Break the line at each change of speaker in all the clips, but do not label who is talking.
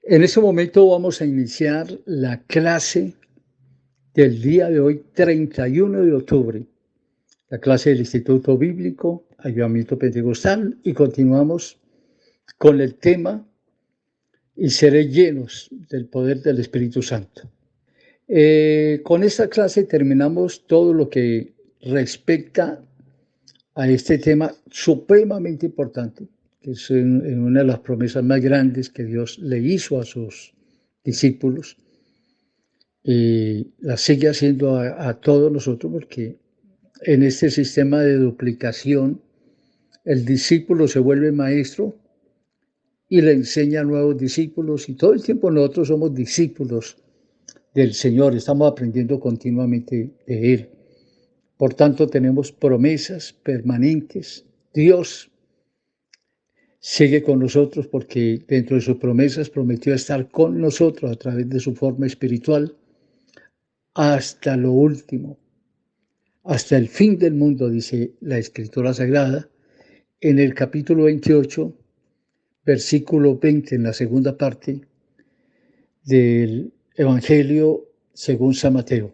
En este momento vamos a iniciar la clase del día de hoy, 31 de octubre, la clase del Instituto Bíblico, Avivamiento Pentecostal, y continuamos con el tema y seré llenos del poder del Espíritu Santo. Con esta clase terminamos todo lo que respecta a este tema supremamente importante, que es en una de las promesas más grandes que Dios le hizo a sus discípulos, y la sigue haciendo a todos nosotros, porque en este sistema de duplicación el discípulo se vuelve maestro y le enseña a nuevos discípulos, y todo el tiempo nosotros somos discípulos del Señor, estamos aprendiendo continuamente de Él. Por tanto, tenemos promesas permanentes. Dios sigue con nosotros porque dentro de sus promesas prometió estar con nosotros a través de su forma espiritual hasta lo último, hasta el fin del mundo, dice la Escritura Sagrada, en el capítulo 28, versículo 20, en la segunda parte del Evangelio según San Mateo.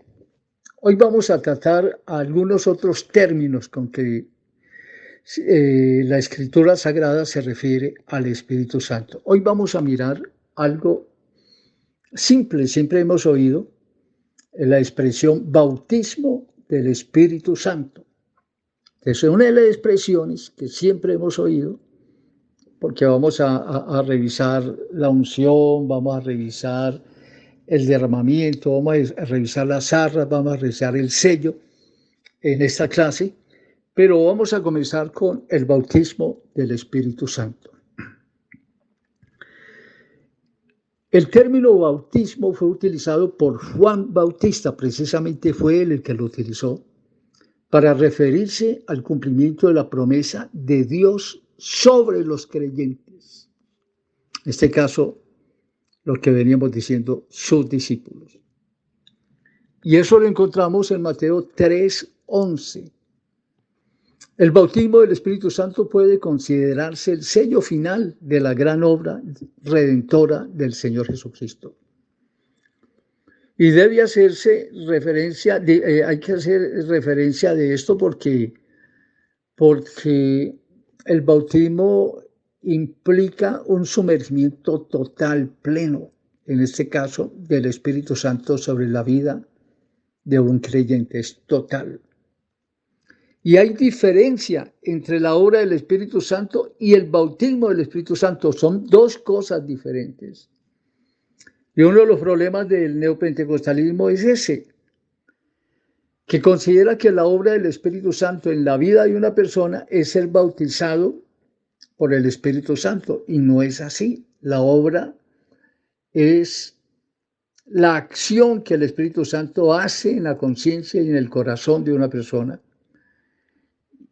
Hoy vamos a tratar algunos otros términos con que la Escritura Sagrada se refiere al Espíritu Santo. Hoy vamos a mirar algo simple. Siempre hemos oído la expresión bautismo del Espíritu Santo. Es una de las expresiones que siempre hemos oído, porque vamos a revisar la unción, vamos a revisar el derramamiento, vamos a revisar las arras, vamos a revisar el sello en esta clase, pero vamos a comenzar con el bautismo del Espíritu Santo. El término bautismo fue utilizado por Juan Bautista, precisamente fue él el que lo utilizó, para referirse al cumplimiento de la promesa de Dios sobre los creyentes. En este caso, lo que veníamos diciendo, sus discípulos. Y eso lo encontramos en Mateo 3:11. El bautismo del Espíritu Santo puede considerarse el sello final de la gran obra redentora del Señor Jesucristo. Y debe hacerse referencia, hay que hacer referencia de esto porque el bautismo implica un sumergimiento total, pleno, en este caso del Espíritu Santo sobre la vida de un creyente, es total. Y hay diferencia entre la obra del Espíritu Santo y el bautismo del Espíritu Santo, son dos cosas diferentes. Y uno de los problemas del neopentecostalismo es ese, que considera que la obra del Espíritu Santo en la vida de una persona es ser bautizado por el Espíritu Santo, y no es así. La obra es la acción que el Espíritu Santo hace en la conciencia y en el corazón de una persona,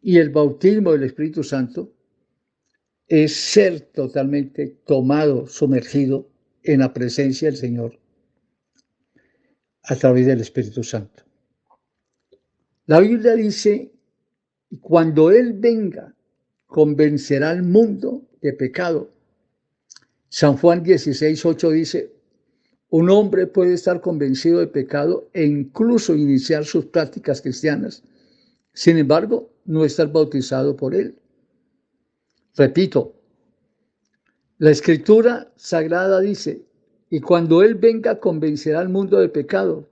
y el bautismo del Espíritu Santo es ser totalmente tomado, sumergido en la presencia del Señor a través del Espíritu Santo. La Biblia dice, cuando Él venga, convencerá al mundo de pecado. San Juan 16:8 dice, un hombre puede estar convencido de pecado e incluso iniciar sus prácticas cristianas, sin embargo, no estar bautizado por Él. Repito, la Escritura Sagrada dice, y cuando Él venga convencerá al mundo de pecado,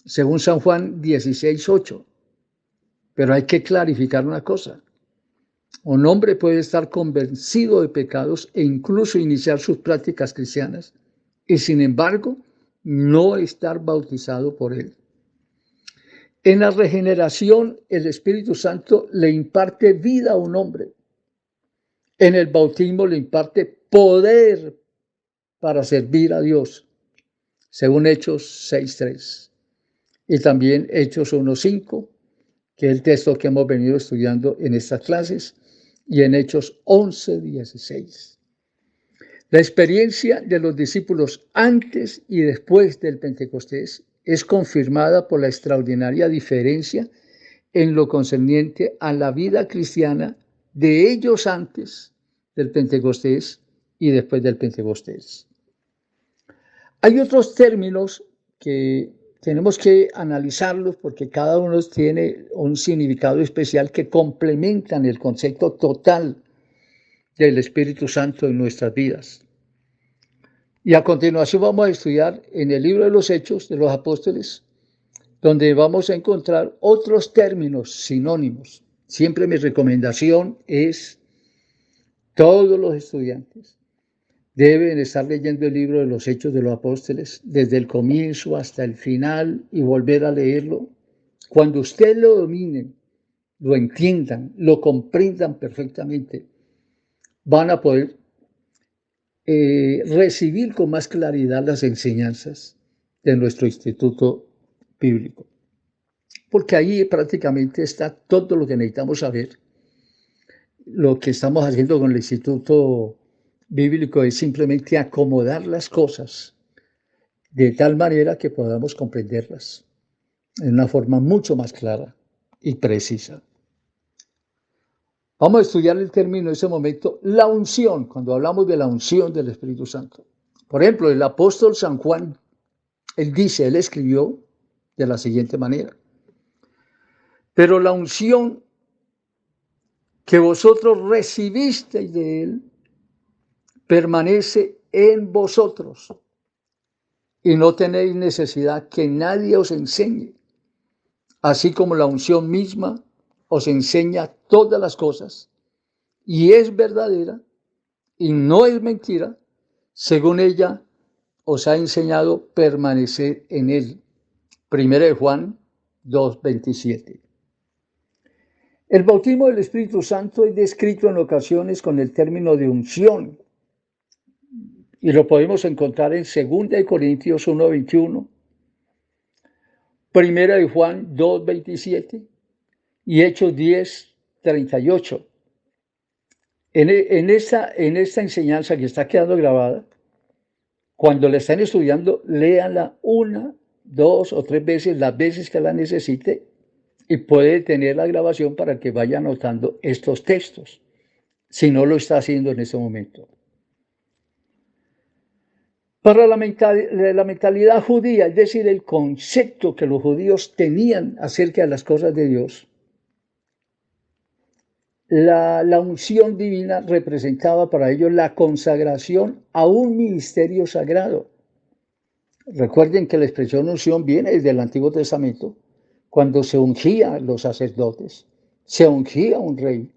según San Juan 16:8. Pero hay que clarificar una cosa. Un hombre puede estar convencido de pecados e incluso iniciar sus prácticas cristianas, y sin embargo, no estar bautizado por Él. En la regeneración, el Espíritu Santo le imparte vida a un hombre. En el bautismo le imparte poder para servir a Dios, según Hechos 6:3. Y también Hechos 1:5, que es el texto que hemos venido estudiando en estas clases, y en Hechos 11:16. La experiencia de los discípulos antes y después del Pentecostés es confirmada por la extraordinaria diferencia en lo concerniente a la vida cristiana de ellos antes del Pentecostés y después del Pentecostés. Hay otros términos que tenemos que analizarlos porque cada uno tiene un significado especial que complementan el concepto total del Espíritu Santo en nuestras vidas. Y a continuación vamos a estudiar en el libro de los Hechos de los Apóstoles, donde vamos a encontrar otros términos sinónimos. Siempre mi recomendación es todos los estudiantes deben estar leyendo el libro de los Hechos de los Apóstoles desde el comienzo hasta el final y volver a leerlo. Cuando ustedes lo dominen, lo entiendan, lo comprendan perfectamente, van a poder recibir con más claridad las enseñanzas de nuestro instituto bíblico. Porque ahí prácticamente está todo lo que necesitamos saber. Lo que estamos haciendo con el instituto bíblico es simplemente acomodar las cosas de tal manera que podamos comprenderlas en una forma mucho más clara y precisa. Vamos a estudiar el término en ese momento, la unción, cuando hablamos de la unción del Espíritu Santo. Por ejemplo, el apóstol San Juan, él escribió de la siguiente manera: pero la unción que vosotros recibisteis de él permanece en vosotros y no tenéis necesidad que nadie os enseñe, así como la unción misma os enseña todas las cosas y es verdadera y no es mentira, según ella os ha enseñado permanecer en él. 1 Juan 2:27. El bautismo del Espíritu Santo es descrito en ocasiones con el término de unción y lo podemos encontrar en 2 Corintios 1:21, 1 Juan 2:27 y Hechos 10:38. En esta enseñanza que está quedando grabada, cuando la están estudiando, léanla 1, 2 o 3 veces, las veces que la necesite, y puede tener la grabación para que vaya anotando estos textos, si no lo está haciendo en este momento. Para la mentalidad judía, es decir, el concepto que los judíos tenían acerca de las cosas de Dios, la unción divina representaba para ellos la consagración a un ministerio sagrado. Recuerden que la expresión unción viene desde el Antiguo Testamento, cuando se ungía a los sacerdotes, se ungía a un rey.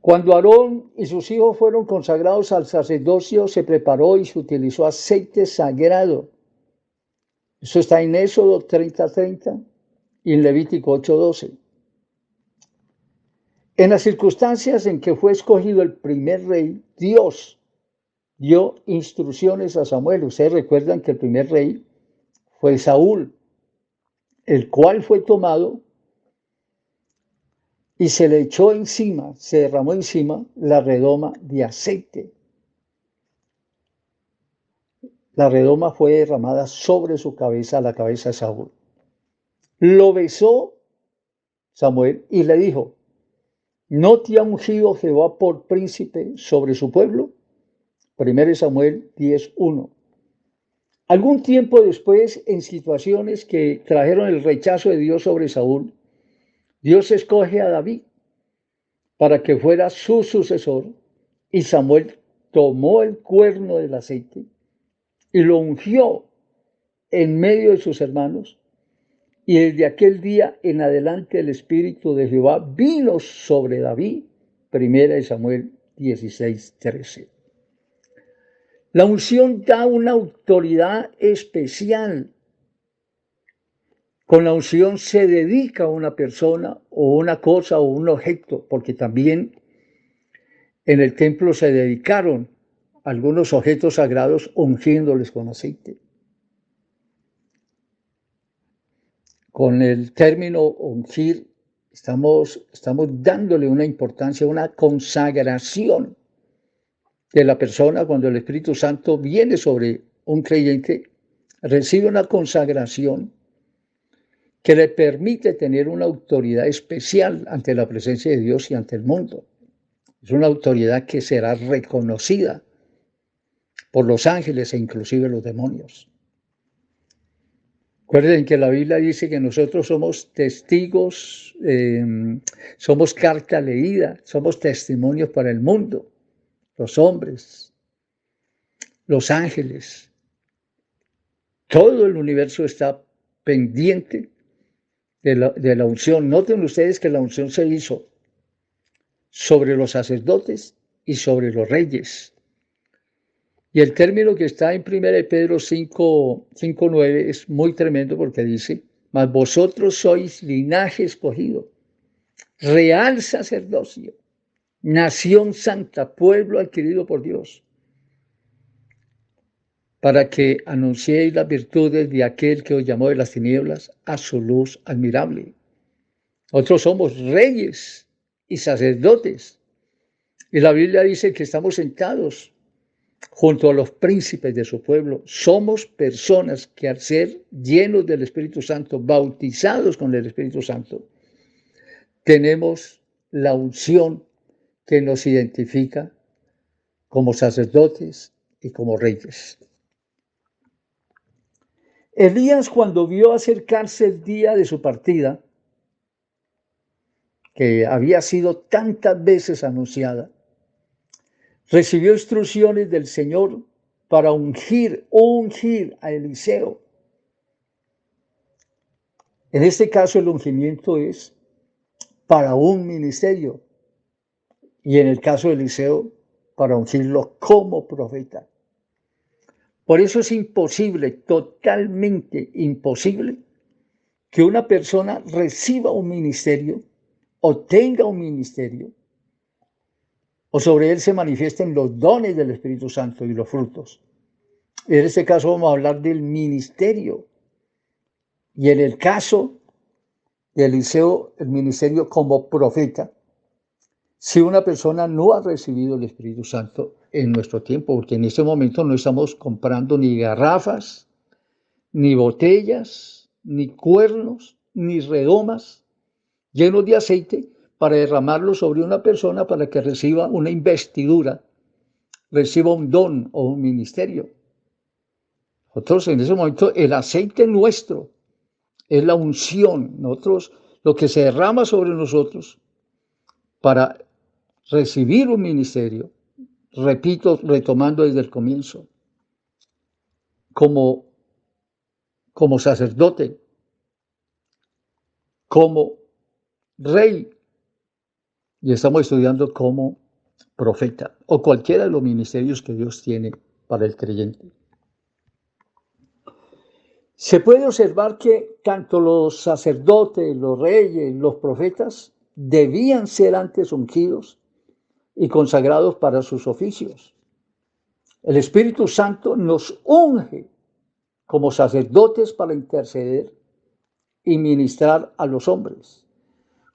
Cuando Aarón y sus hijos fueron consagrados al sacerdocio, se preparó y se utilizó aceite sagrado. Eso está en Éxodo 30:30 y en Levítico 8:12. En las circunstancias en que fue escogido el primer rey, Dios dio instrucciones a Samuel. Ustedes recuerdan que el primer rey fue Saúl, el cual fue tomado y se le echó encima, se derramó encima la redoma de aceite. La redoma fue derramada sobre su cabeza, la cabeza de Saúl. Lo besó Samuel y le dijo: ¿no te ha ungido Jehová por príncipe sobre su pueblo? 1 Samuel 10:1. Algún tiempo después, en situaciones que trajeron el rechazo de Dios sobre Saúl, Dios escoge a David para que fuera su sucesor, y Samuel tomó el cuerno del aceite y lo ungió en medio de sus hermanos, y desde aquel día en adelante el Espíritu de Jehová vino sobre David. 1 Samuel 16:13. La unción da una autoridad especial. Con la unción se dedica a una persona o una cosa o un objeto, porque también en el templo se dedicaron algunos objetos sagrados ungiéndoles con aceite. Con el término ungir estamos dándole una importancia, una consagración de la persona. Cuando el Espíritu Santo viene sobre un creyente, recibe una consagración que le permite tener una autoridad especial ante la presencia de Dios y ante el mundo. Es una autoridad que será reconocida por los ángeles e inclusive los demonios. Recuerden que la Biblia dice que nosotros somos testigos, somos carta leída, somos testimonios para el mundo, los hombres, los ángeles. Todo el universo está pendiente de la unción. Noten ustedes que la unción se hizo sobre los sacerdotes y sobre los reyes. Y el término que está en 1 Pedro 5:9 es muy tremendo porque dice, mas vosotros sois linaje escogido, real sacerdocio, nación santa, pueblo adquirido por Dios, para que anunciéis las virtudes de aquel que os llamó de las tinieblas a su luz admirable. Nosotros somos reyes y sacerdotes. Y la Biblia dice que estamos sentados junto a los príncipes de su pueblo. Somos personas que al ser llenos del Espíritu Santo, bautizados con el Espíritu Santo, tenemos la unción que nos identifica como sacerdotes y como reyes. Elías, cuando vio acercarse el día de su partida, que había sido tantas veces anunciada, recibió instrucciones del Señor para ungir a Eliseo. En este caso el ungimiento es para un ministerio y en el caso de Eliseo para ungirlo como profeta. Por eso es imposible, totalmente imposible, que una persona reciba un ministerio o tenga un ministerio o sobre él se manifiesten los dones del Espíritu Santo y los frutos. En este caso vamos a hablar del ministerio. Y en el caso de Eliseo, el ministerio como profeta, si una persona no ha recibido el Espíritu Santo en nuestro tiempo, porque en este momento no estamos comprando ni garrafas, ni botellas, ni cuernos, ni redomas llenos de aceite, para derramarlo sobre una persona para que reciba una investidura, reciba un don o un ministerio. Nosotros en ese momento, el aceite nuestro es la unción. Nosotros, lo que se derrama sobre nosotros para recibir un ministerio, repito, retomando desde el comienzo, como sacerdote, como rey, y estamos estudiando como profeta, o cualquiera de los ministerios que Dios tiene para el creyente. Se puede observar que tanto los sacerdotes, los reyes, los profetas debían ser antes ungidos y consagrados para sus oficios. El Espíritu Santo nos unge como sacerdotes para interceder y ministrar a los hombres,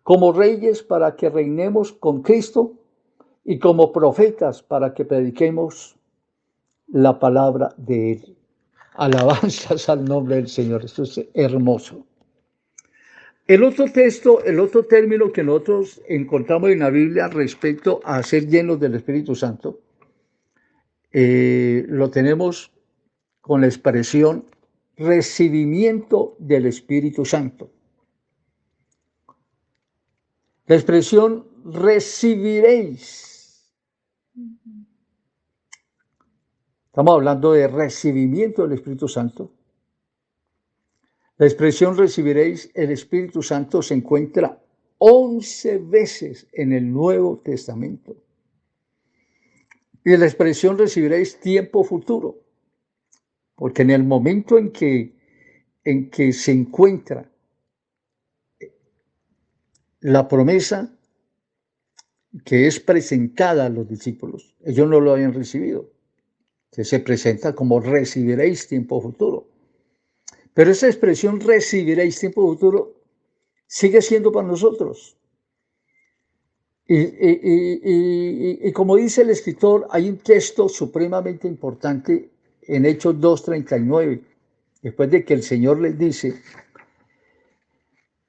como reyes para que reinemos con Cristo y como profetas para que prediquemos la palabra de Él. Alabanzas al nombre del Señor. Esto es hermoso. El otro término que nosotros encontramos en la Biblia respecto a ser llenos del Espíritu Santo, lo tenemos con la expresión recibimiento del Espíritu Santo. La expresión recibiréis. Estamos hablando de recibimiento del Espíritu Santo. La expresión recibiréis el Espíritu Santo se encuentra 11 veces en el Nuevo Testamento. Y la expresión recibiréis tiempo futuro, porque en el momento en que se encuentra la promesa que es presentada a los discípulos, ellos no lo habían recibido. Que se presenta como recibiréis tiempo futuro. Pero esa expresión recibiréis tiempo futuro sigue siendo para nosotros. Y como dice el escritor, hay un texto supremamente importante en Hechos 2:39, después de que el Señor les dice,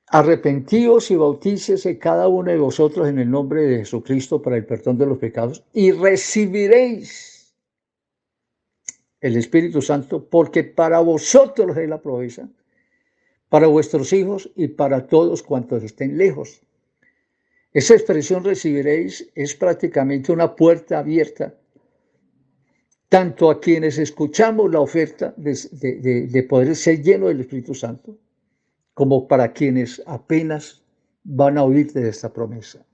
arrepentíos y bautícese cada uno de vosotros en el nombre de Jesucristo para el perdón de los pecados y recibiréis el Espíritu Santo, porque para vosotros es la promesa, para vuestros hijos y para todos cuantos estén lejos. Esa expresión recibiréis es prácticamente una puerta abierta, tanto a quienes escuchamos la oferta de poder ser lleno del Espíritu Santo, como para quienes apenas van a oír de esta promesa.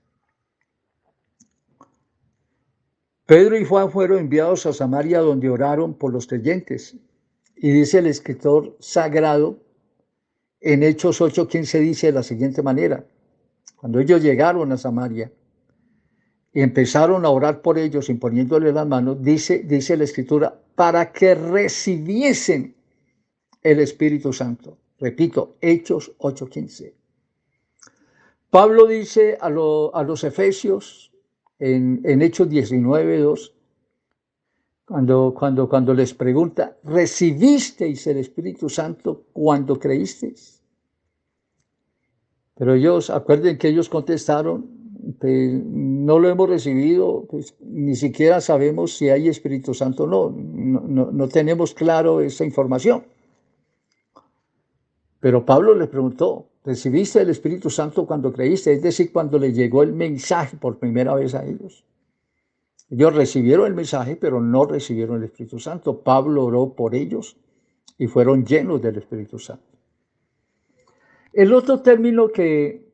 Pedro y Juan fueron enviados a Samaria, donde oraron por los creyentes. Y dice el escritor sagrado, en Hechos 8:15 dice de la siguiente manera: cuando ellos llegaron a Samaria y empezaron a orar por ellos, imponiéndole las manos, dice la escritura, para que recibiesen el Espíritu Santo. Repito, Hechos 8:15. Pablo dice a los efesios en Hechos 19:2, cuando les pregunta, ¿recibisteis el Espíritu Santo cuando creísteis? Pero acuerden que ellos contestaron, pues, no lo hemos recibido, pues, ni siquiera sabemos si hay Espíritu Santo o no tenemos claro esa información. Pero Pablo les preguntó, ¿recibiste el Espíritu Santo cuando creíste? Es decir, cuando les llegó el mensaje por primera vez a ellos. Ellos recibieron el mensaje, pero no recibieron el Espíritu Santo. Pablo oró por ellos y fueron llenos del Espíritu Santo. El otro término que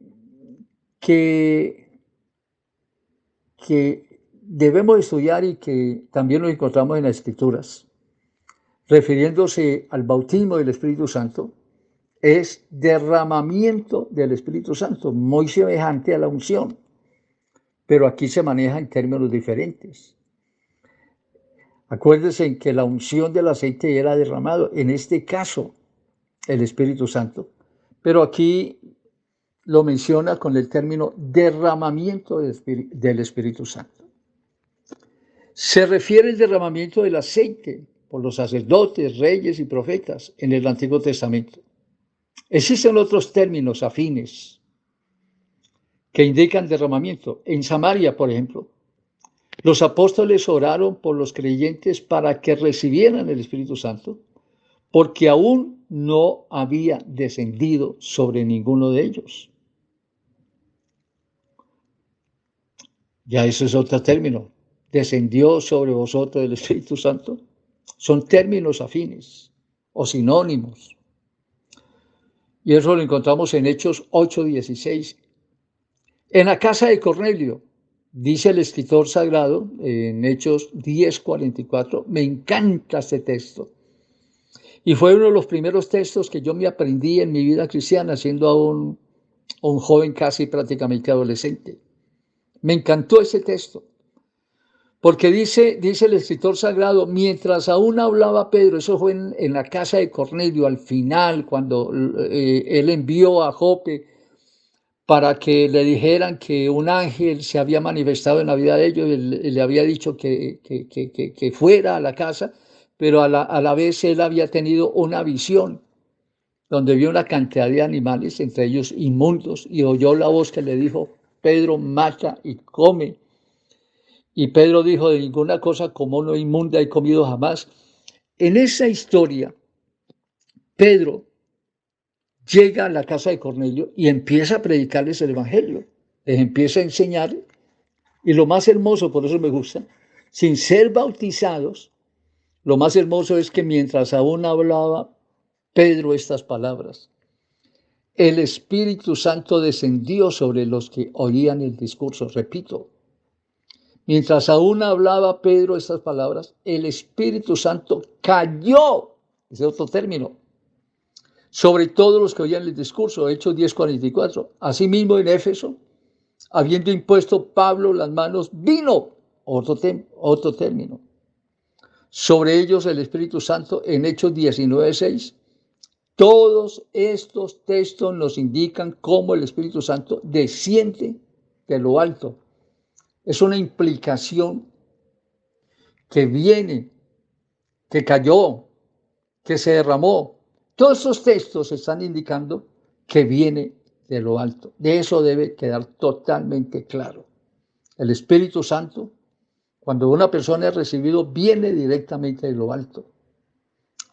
debemos estudiar y que también lo encontramos en las Escrituras, refiriéndose al bautismo del Espíritu Santo, es derramamiento del Espíritu Santo, muy semejante a la unción, pero aquí se maneja en términos diferentes. Acuérdense que la unción del aceite era derramado, en este caso el Espíritu Santo, pero aquí lo menciona con el término derramamiento del Espíritu Santo. Se refiere al derramamiento del aceite por los sacerdotes, reyes y profetas en el Antiguo Testamento. Existen otros términos afines que indican derramamiento. En Samaria, por ejemplo, los apóstoles oraron por los creyentes para que recibieran el Espíritu Santo, porque aún no había descendido sobre ninguno de ellos. Ya eso es otro término. Descendió sobre vosotros el Espíritu Santo. Son términos afines o sinónimos. Y eso lo encontramos en Hechos 8:16. En la casa de Cornelio, dice el escritor sagrado en Hechos 10:44, me encanta este texto. Y fue uno de los primeros textos que yo me aprendí en mi vida cristiana, siendo aún un joven casi prácticamente adolescente. Me encantó ese texto, porque dice el escritor sagrado, mientras aún hablaba Pedro, eso fue en la casa de Cornelio, al final, cuando él envió a Jope para que le dijeran que un ángel se había manifestado en la vida de ellos, le había dicho que fuera a la casa, pero a la vez él había tenido una visión donde vio una cantidad de animales, entre ellos inmundos, y oyó la voz que le dijo, Pedro, mata y come. Y Pedro dijo, de ninguna cosa como no inmunda he comido jamás. En esa historia, Pedro llega a la casa de Cornelio y empieza a predicarles el evangelio. Les empieza a enseñar, y lo más hermoso, por eso me gusta, sin ser bautizados, lo más hermoso es que mientras aún hablaba Pedro estas palabras, el Espíritu Santo descendió sobre los que oían el discurso. Repito, mientras aún hablaba Pedro estas palabras, el Espíritu Santo cayó, ese es otro término, sobre todos los que oían el discurso. Hechos 10:44. Asimismo en Éfeso, habiendo impuesto Pablo las manos, vino, otro término, sobre ellos el Espíritu Santo en Hechos 19:6. Todos estos textos nos indican cómo el Espíritu Santo desciende de lo alto. Es una implicación que viene, que cayó, que se derramó. Todos estos textos están indicando que viene de lo alto. De eso debe quedar totalmente claro. El Espíritu Santo, cuando una persona es recibido, viene directamente de lo alto.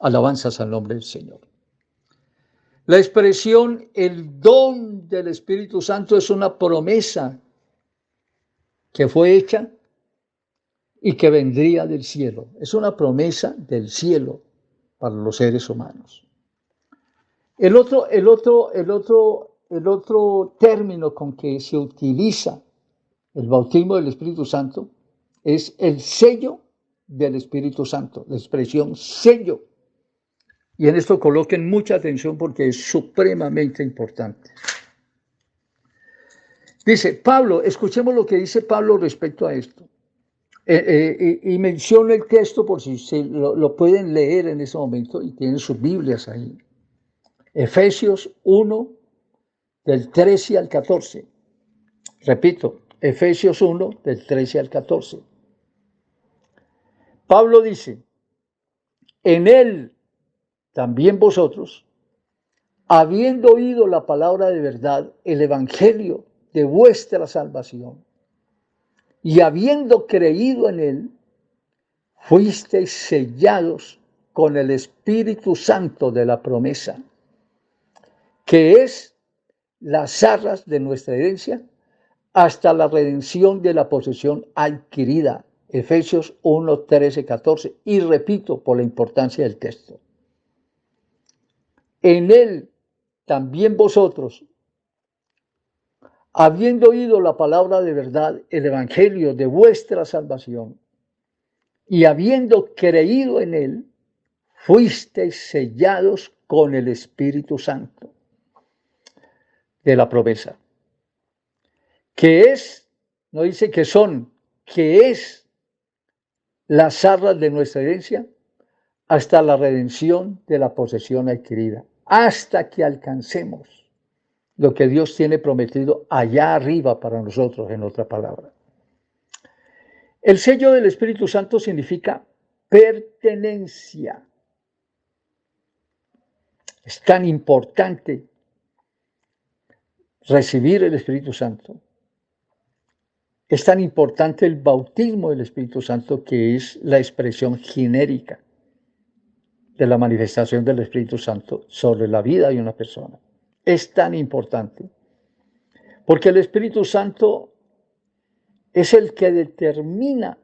Alabanzas al nombre del Señor. La expresión el don del Espíritu Santo es una promesa que fue hecha y que vendría del cielo. Es una promesa del cielo para los seres humanos. El otro término con que se utiliza el bautismo del Espíritu Santo es el sello del Espíritu Santo, la expresión sello. Y en esto coloquen mucha atención porque es supremamente importante. Dice Pablo, escuchemos lo que dice Pablo respecto a esto. Y menciona el texto por si lo pueden leer en ese momento y tienen sus Biblias ahí. Efesios 1, del 13 al 14. Repito, Efesios 1, del 13 al 14. Pablo dice, en él también vosotros, habiendo oído la palabra de verdad, el evangelio de vuestra salvación, y habiendo creído en él, fuisteis sellados con el Espíritu Santo de la promesa, que es las arras de nuestra herencia, hasta la redención de la posesión adquirida. Efesios 1, 13, 14. Y repito por la importancia del texto. En él también vosotros, habiendo oído la palabra de verdad, el evangelio de vuestra salvación, y habiendo creído en él, fuisteis sellados con el Espíritu Santo de la promesa, que es, no dice que son, que es las arras de nuestra herencia hasta la redención de la posesión adquirida, hasta que alcancemos lo que Dios tiene prometido allá arriba para nosotros, en otra palabra. El sello del Espíritu Santo significa pertenencia. Es tan importante recibir el Espíritu Santo. Es tan importante el bautismo del Espíritu Santo, que es la expresión genérica de la manifestación del Espíritu Santo sobre la vida de una persona. Es tan importante porque el Espíritu Santo es el que determina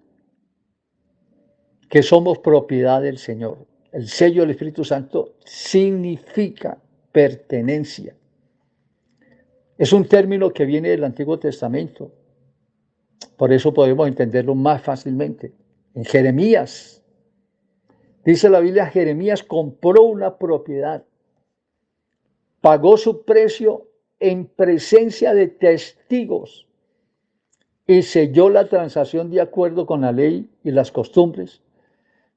que somos propiedad del Señor. El sello del Espíritu Santo significa pertenencia. Es un término que viene del Antiguo Testamento. Por eso podemos entenderlo más fácilmente. En Jeremías, dice la Biblia, Jeremías compró una propiedad, pagó su precio en presencia de testigos y selló la transacción de acuerdo con la ley y las costumbres,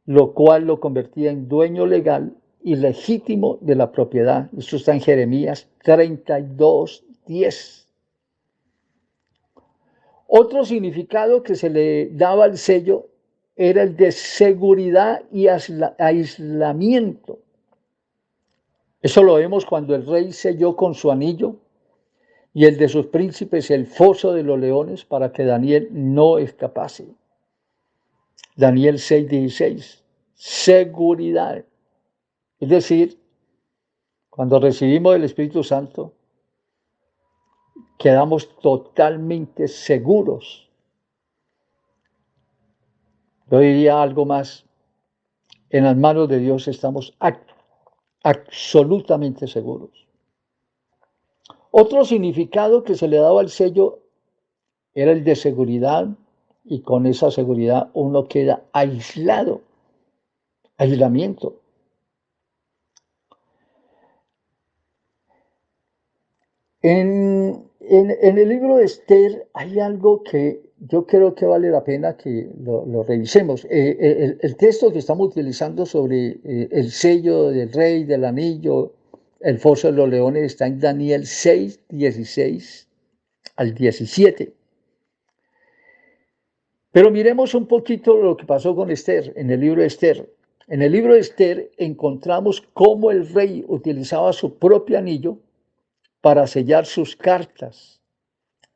lo cual lo convertía en dueño legal y legítimo de la propiedad. Esto está en Jeremías 32:10. Otro significado que se le daba al sello era el de seguridad y aislamiento. Eso lo vemos cuando el rey selló con su anillo y el de sus príncipes el foso de los leones para que Daniel no escapase. Daniel 6:16. Seguridad. Es decir, cuando recibimos el Espíritu Santo, quedamos totalmente seguros. Yo diría algo más. En las manos de Dios estamos absolutamente seguros. Otro significado que se le daba al sello era el de seguridad, y con esa seguridad uno queda aislado. Aislamiento. En el libro de Esther hay algo que yo creo que vale la pena que lo revisemos. El texto que estamos utilizando sobre el sello del rey, del anillo, el foso de los leones, está en Daniel 6:16 al 17. Pero miremos un poquito lo que pasó con Esther en el libro de Esther. En el libro de Esther encontramos cómo el rey utilizaba su propio anillo para sellar sus cartas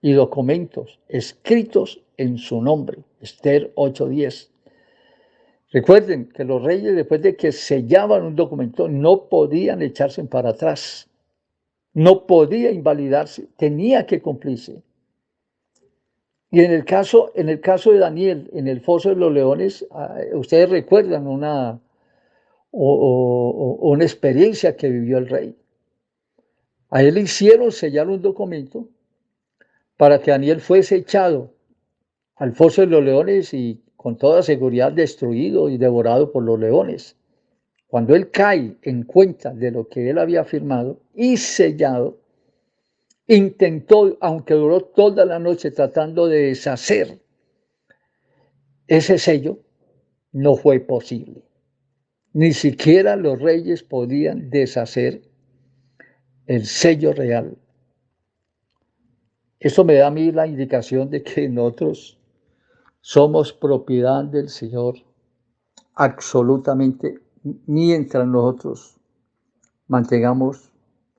y documentos escritos en su nombre. Esther 8:10. Recuerden que los reyes, después de que sellaban un documento, no podían echarse para atrás, no podía invalidarse, tenía que cumplirse. Y en el caso de Daniel, en el foso de los leones, ustedes recuerdan una experiencia que vivió el rey. A él le hicieron sellar un documento para que Daniel fuese echado al foso de los leones y con toda seguridad destruido y devorado por los leones. Cuando él cae en cuenta de lo que él había firmado y sellado, intentó, aunque duró toda la noche tratando de deshacer ese sello, no fue posible. Ni siquiera los reyes podían deshacer el sello real. Eso me da a mí la indicación de que nosotros somos propiedad del Señor absolutamente, mientras nosotros mantengamos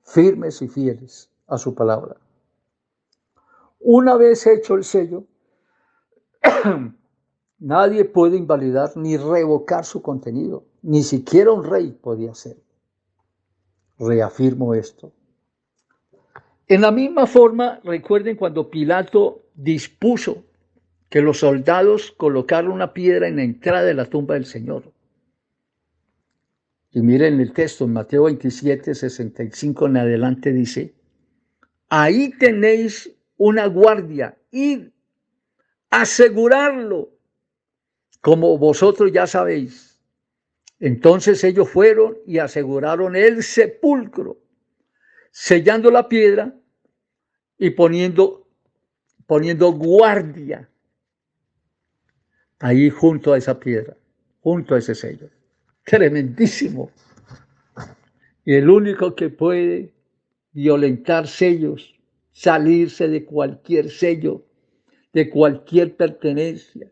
firmes y fieles a su palabra. Una vez hecho el sello, nadie puede invalidar ni revocar su contenido. Ni siquiera un rey podía hacerlo. Reafirmo esto. En la misma forma, recuerden cuando Pilato dispuso que los soldados colocaron una piedra en la entrada de la tumba del Señor. Y miren el texto, en Mateo 27, 65 en adelante dice, ahí tenéis una guardia, id, asegurarlo, como vosotros ya sabéis. Entonces ellos fueron y aseguraron el sepulcro, sellando la piedra y poniendo guardia ahí junto a esa piedra, junto a ese sello. Tremendísimo. Y el único que puede violentar sellos, salirse de cualquier sello, de cualquier pertenencia,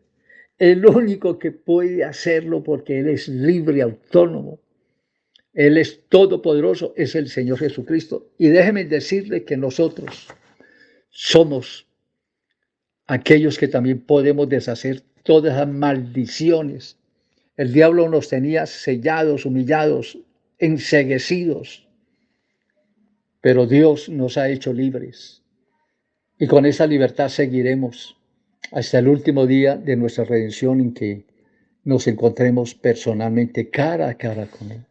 el único que puede hacerlo porque Él es libre, autónomo, Él es todopoderoso, es el Señor Jesucristo. Y déjenme decirle que nosotros somos aquellos que también podemos deshacer todas las maldiciones. El diablo nos tenía sellados, humillados, enceguecidos, pero Dios nos ha hecho libres. Y con esa libertad seguiremos hasta el último día de nuestra redención en que nos encontremos personalmente cara a cara con Él.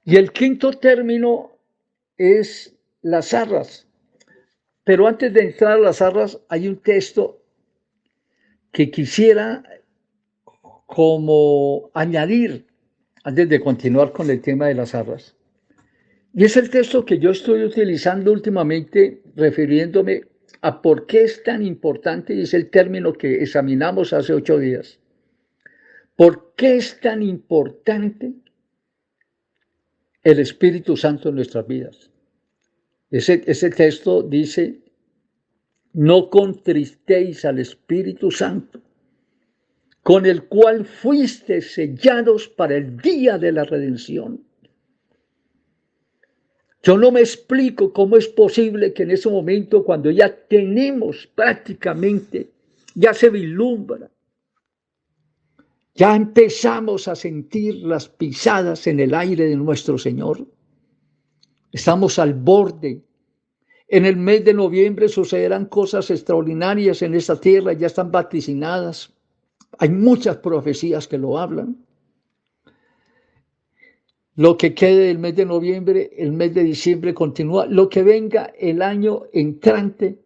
Y el quinto término es las arras. Pero antes de entrar a las arras, hay un texto que quisiera como añadir antes de continuar con el tema de las arras. Y es el texto que yo estoy utilizando últimamente refiriéndome a por qué es tan importante, y es el término que examinamos hace 8 días. ¿Por qué es tan importante el Espíritu Santo en nuestras vidas? Ese texto dice, no contristéis al Espíritu Santo, con el cual fuiste sellados para el día de la redención. Yo no me explico cómo es posible que en ese momento, cuando ya tenemos prácticamente, ya se vislumbra, ya empezamos a sentir las pisadas en el aire de nuestro Señor. Estamos al borde. En el mes de noviembre sucederán cosas extraordinarias en esta tierra, ya están vaticinadas. Hay muchas profecías que lo hablan. Lo que quede del mes de noviembre, el mes de diciembre continúa. Lo que venga el año entrante,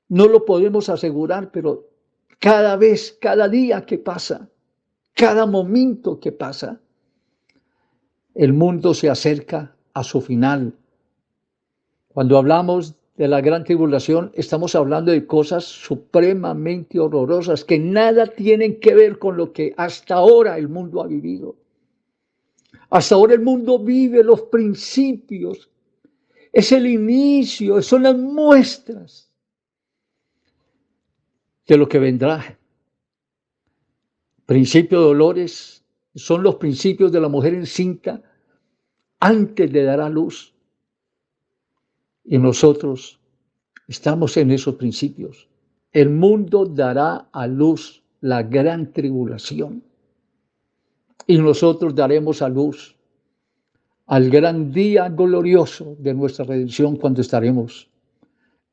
no lo podemos asegurar, pero cada vez, cada día que pasa, cada momento que pasa, el mundo se acerca a su final. Cuando hablamos de la gran tribulación, estamos hablando de cosas supremamente horrorosas que nada tienen que ver con lo que hasta ahora el mundo ha vivido. Hasta ahora el mundo vive los principios, es el inicio, son las muestras de lo que vendrá. Principio de dolores son los principios de la mujer encinta antes de dar a luz. Y nosotros estamos en esos principios. El mundo dará a luz la gran tribulación. y nosotros daremos a luz al gran día glorioso de nuestra redención cuando estaremos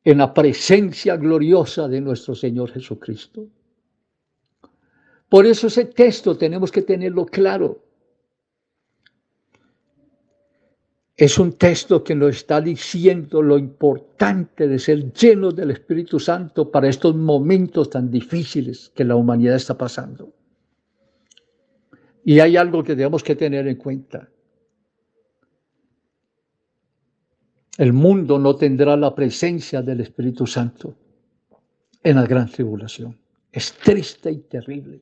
en la presencia gloriosa de nuestro Señor Jesucristo. Por eso ese texto tenemos que tenerlo claro. Es un texto que nos está diciendo lo importante de ser llenos del Espíritu Santo para estos momentos tan difíciles que la humanidad está pasando. Y hay algo que tenemos que tener en cuenta. El mundo no tendrá la presencia del Espíritu Santo en la gran tribulación. Es triste y terrible.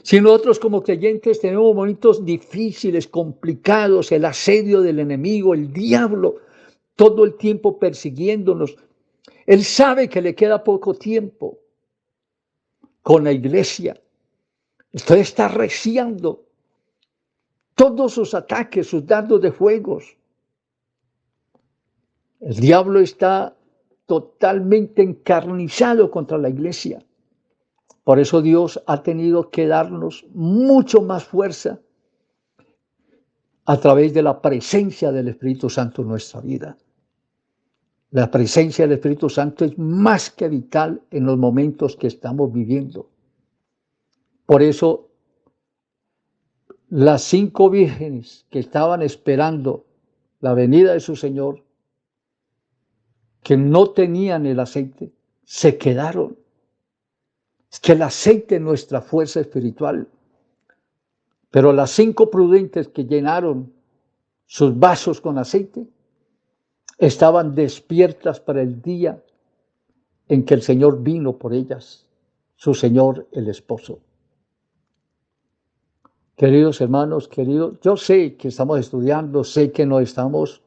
Si nosotros como creyentes tenemos momentos difíciles, complicados, el asedio del enemigo, el diablo, todo el tiempo persiguiéndonos, él sabe que le queda poco tiempo con la iglesia. Usted está reciando todos sus ataques, sus dardos de fuegos. El diablo está totalmente encarnizado contra la iglesia. Por eso Dios ha tenido que darnos mucho más fuerza a través de la presencia del Espíritu Santo en nuestra vida. La presencia del Espíritu Santo es más que vital en los momentos que estamos viviendo. Por eso, las 5 vírgenes que estaban esperando la venida de su Señor, que no tenían el aceite, se quedaron. Es que el aceite es nuestra fuerza espiritual. Pero las 5 prudentes que llenaron sus vasos con aceite estaban despiertas para el día en que el Señor vino por ellas, su Señor el esposo. Queridos hermanos, queridos, yo sé que estamos estudiando, sé que nos estamos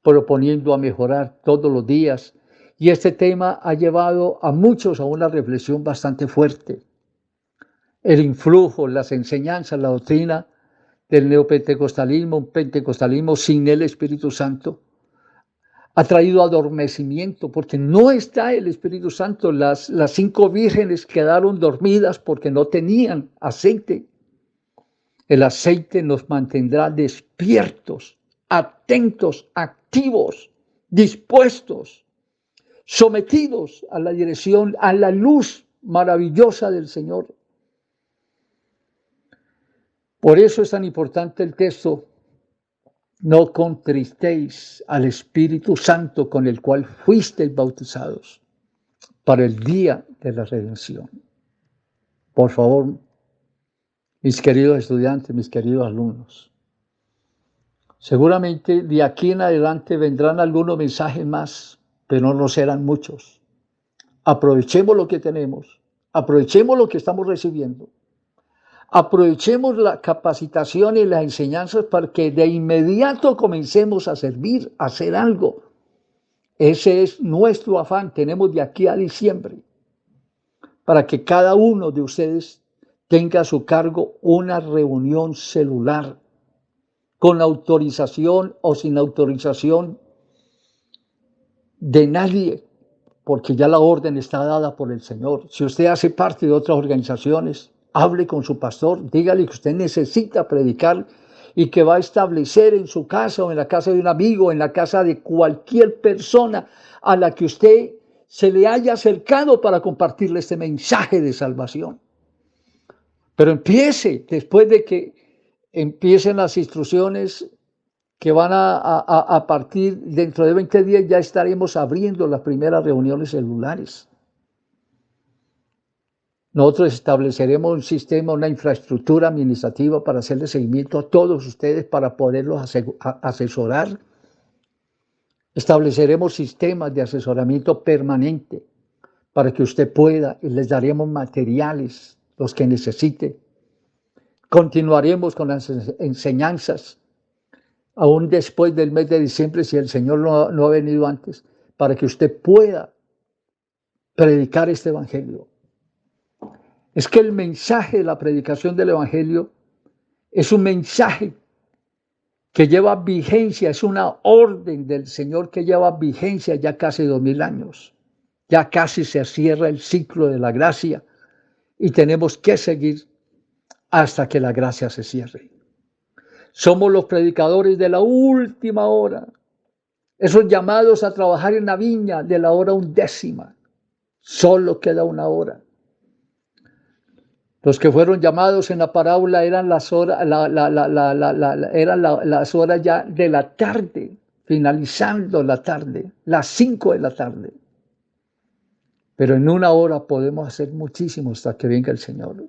proponiendo a mejorar todos los días, y este tema ha llevado a muchos a una reflexión bastante fuerte. El influjo, las enseñanzas, la doctrina del neopentecostalismo, un pentecostalismo sin el Espíritu Santo, ha traído adormecimiento porque no está el Espíritu Santo. Las 5 vírgenes quedaron dormidas porque no tenían aceite. El aceite nos mantendrá despiertos, atentos, activos, dispuestos, sometidos a la dirección, a la luz maravillosa del Señor. Por eso es tan importante el texto: no contristéis al Espíritu Santo con el cual fuisteis bautizados para el día de la redención. Por favor, mis queridos estudiantes, mis queridos alumnos, seguramente de aquí en adelante vendrán algunos mensajes más, pero no serán muchos. Aprovechemos lo que tenemos, aprovechemos lo que estamos recibiendo. Aprovechemos la capacitación y las enseñanzas para que de inmediato comencemos a servir, a hacer algo. Ese es nuestro afán. Tenemos de aquí a diciembre para que cada uno de ustedes tenga a su cargo una reunión celular, con autorización o sin autorización de nadie, porque ya la orden está dada por el Señor. Si usted hace parte de otras organizaciones, hable con su pastor, dígale que usted necesita predicar y que va a establecer en su casa o en la casa de un amigo, en la casa de cualquier persona a la que usted se le haya acercado para compartirle este mensaje de salvación. Pero empiece, después de que empiecen las instrucciones que van a partir dentro de 20 días, ya estaremos abriendo las primeras reuniones celulares. Nosotros estableceremos un sistema, una infraestructura administrativa para hacerle seguimiento a todos ustedes, para poderlos asesorar. Estableceremos sistemas de asesoramiento permanente para que usted pueda, y les daremos materiales, los que necesite. Continuaremos con las enseñanzas, aún después del mes de diciembre, si el Señor no ha venido antes, para que usted pueda predicar este evangelio. Es que el mensaje de la predicación del evangelio es un mensaje que lleva vigencia, es una orden del Señor que lleva vigencia ya casi 2000 años. Ya casi se cierra el ciclo de la gracia y tenemos que seguir hasta que la gracia se cierre. Somos los predicadores de la última hora, esos llamados a trabajar en la viña de la hora 1/10. Solo queda una hora. Los que fueron llamados en la parábola eran las horas, las horas ya de la tarde, finalizando la tarde, las 5 de la tarde. Pero en una hora podemos hacer muchísimo hasta que venga el Señor.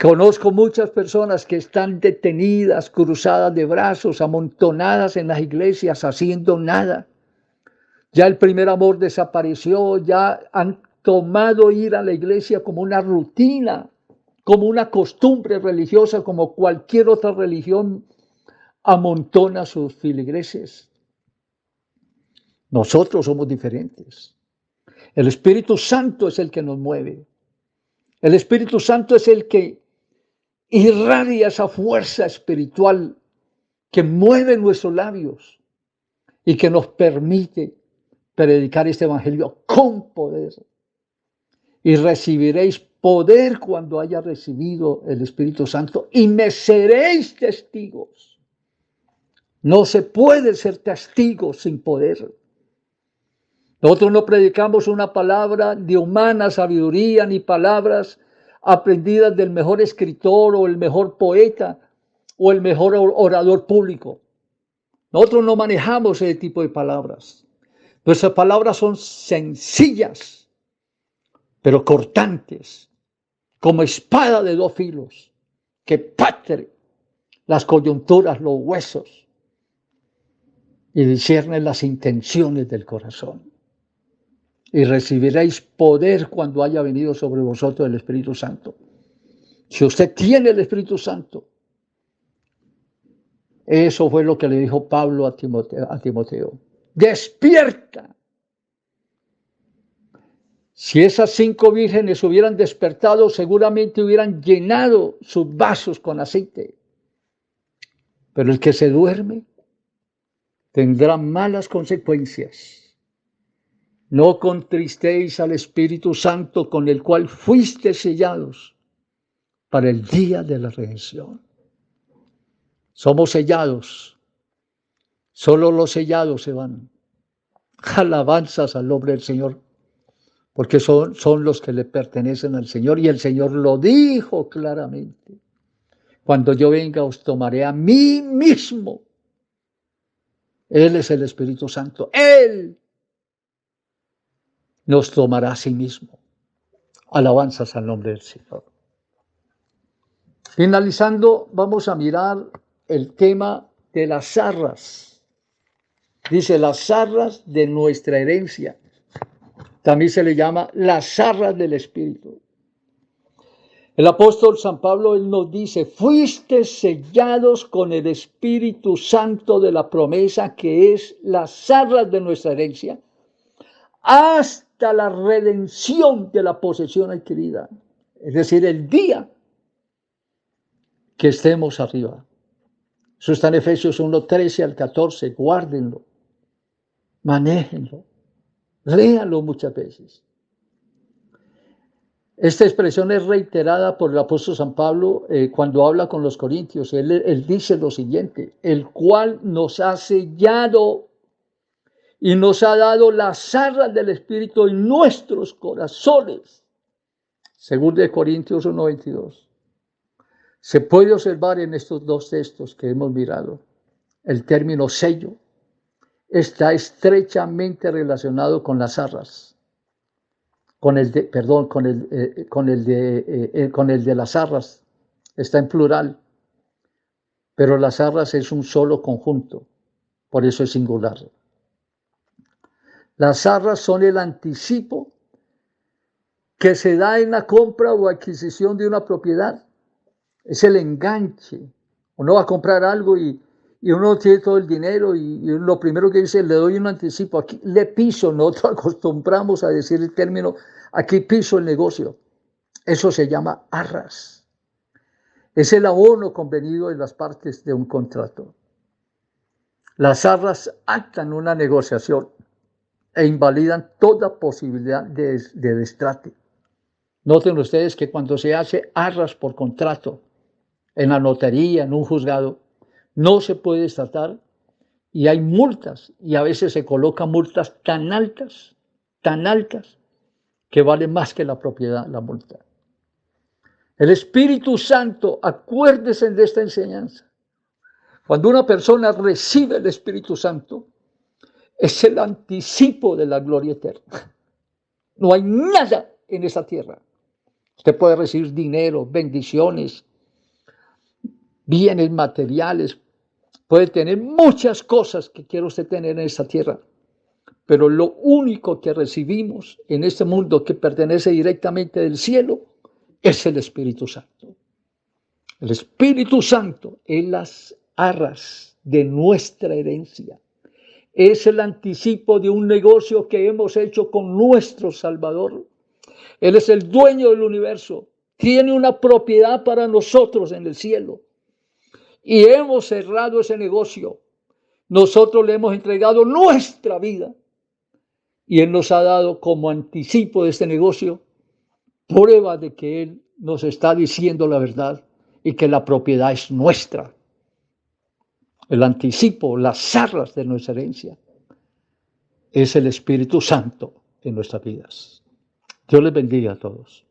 Conozco muchas personas que están detenidas, cruzadas de brazos, amontonadas en las iglesias, haciendo nada. Ya el primer amor desapareció, ya han tomado ir a la iglesia como una rutina, como una costumbre religiosa, como cualquier otra religión amontona sus filigreses. Nosotros somos diferentes. El Espíritu Santo es el que nos mueve. El Espíritu Santo es el que irradia esa fuerza espiritual que mueve nuestros labios y que nos permite predicar este evangelio con poder. Y recibiréis poder cuando haya recibido el Espíritu Santo y me seréis testigos. No se puede ser testigo sin poder. Nosotros no predicamos una palabra de humana sabiduría ni palabras aprendidas del mejor escritor o el mejor poeta o el mejor orador público. Nosotros no manejamos ese tipo de palabras. Nuestras palabras son sencillas, pero cortantes, como espada de 2 filos, que parte las coyunturas, los huesos y disciernen las intenciones del corazón. Y recibiréis poder cuando haya venido sobre vosotros el Espíritu Santo. Si usted tiene el Espíritu Santo, eso fue lo que le dijo Pablo a Timoteo. Despierta. Si esas 5 vírgenes hubieran despertado, seguramente hubieran llenado sus vasos con aceite. Pero el que se duerme tendrá malas consecuencias. No contristéis al Espíritu Santo con el cual fuiste sellados para el día de la redención. Somos sellados. Solo los sellados se van. Alabanzas al nombre del Señor, porque son los que le pertenecen al Señor. Y el Señor lo dijo claramente. Cuando yo venga os tomaré a mí mismo. Él es el Espíritu Santo. Él nos tomará a sí mismo. Alabanzas al nombre del Señor. Finalizando, vamos a mirar el tema de las zarras. Dice, las zarras de nuestra herencia. También se le llama las zarras del Espíritu. El apóstol San Pablo, él nos dice, fuiste sellados con el Espíritu Santo de la promesa, que es las zarras de nuestra herencia, hasta la redención de la posesión adquirida. Es decir, el día que estemos arriba. Eso está en Efesios 1:13 al 14. Guárdenlo, manéjenlo, léanlo muchas veces. Esta expresión es reiterada por el apóstol San Pablo cuando habla con los corintios. Él dice lo siguiente, el cual nos ha sellado y nos ha dado las zarras del Espíritu en nuestros corazones. Según de Corintios 1:22. Se puede observar en estos 2 textos que hemos mirado, el término sello está estrechamente relacionado con las zarras, con el de las zarras, está en plural, pero las zarras es un solo conjunto, por eso es singular. Las zarras son el anticipo que se da en la compra o adquisición de una propiedad. Es el enganche. Uno va a comprar algo y uno tiene todo el dinero y lo primero que dice, le doy un anticipo. Aquí le piso. Nosotros acostumbramos a decir el término, aquí piso el negocio. Eso se llama arras. Es el abono convenido en las partes de un contrato. Las arras actan una negociación e invalidan toda posibilidad de destrate. Noten ustedes que cuando se hace arras por contrato, en la notaría, en un juzgado, no se puede desatar y hay multas, y a veces se colocan multas tan altas, que vale más que la propiedad, la multa. El Espíritu Santo, acuérdese de esta enseñanza. Cuando una persona recibe el Espíritu Santo, es el anticipo de la gloria eterna. No hay nada en esa tierra. Usted puede recibir dinero, bendiciones, bienes materiales, puede tener muchas cosas que quiere usted tener en esta tierra, pero lo único que recibimos en este mundo que pertenece directamente del cielo es el Espíritu Santo. El Espíritu Santo es las arras de nuestra herencia. Es el anticipo de un negocio que hemos hecho con nuestro Salvador. Él es el dueño del universo. Tiene una propiedad para nosotros en el cielo. Y hemos cerrado ese negocio. Nosotros le hemos entregado nuestra vida. Y Él nos ha dado como anticipo de este negocio prueba de que Él nos está diciendo la verdad y que la propiedad es nuestra. El anticipo, las arras de nuestra herencia, es el Espíritu Santo en nuestras vidas. Dios les bendiga a todos.